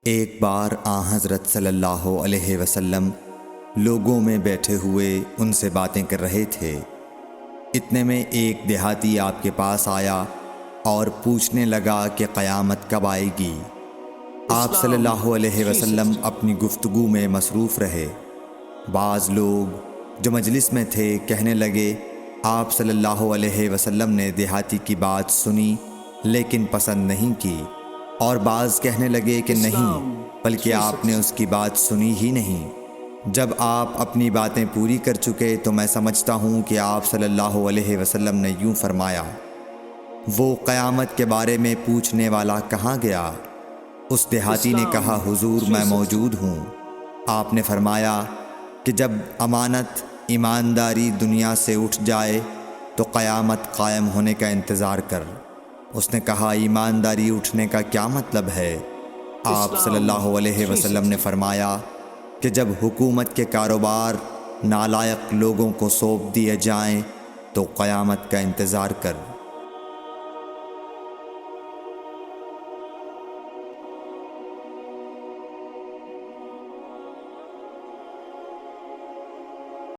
ایک بار حضرت صلی اللہ علیہ وسلم لوگوں میں بیٹھے ہوئے ان سے باتیں کر رہے تھے۔ اتنے میں ایک دیہاتی آپ کے پاس آیا اور پوچھنے لگا کہ قیامت کب آئے گی۔ آپ صلی اللہ علیہ وسلم اپنی گفتگو میں مصروف رہے۔ بعض لوگ جو مجلس میں تھے کہنے لگے، آپ صلی اللہ علیہ وسلم نے دیہاتی کی بات سنی لیکن پسند نہیں کی، اور بعض کہنے لگے کہ نہیں، بلکہ آپ نے اس کی بات سنی ہی نہیں۔ جب آپ اپنی باتیں پوری کر چکے تو میں سمجھتا ہوں کہ آپ صلی اللہ علیہ وسلم نے یوں فرمایا، وہ قیامت کے بارے میں پوچھنے والا کہاں گیا؟ اس دیہاتی نے کہا، حضور میں موجود ہوں۔ آپ نے فرمایا کہ جب امانت ایمانداری دنیا سے اٹھ جائے تو قیامت قائم ہونے کا انتظار کر۔ اس نے کہا، ایمانداری اٹھنے کا کیا مطلب ہے؟ آپ صلی اللہ علیہ وسلم نے فرمایا کہ جب حکومت کے کاروبار نالائق لوگوں کو سونپ دیے جائیں تو قیامت کا انتظار کر۔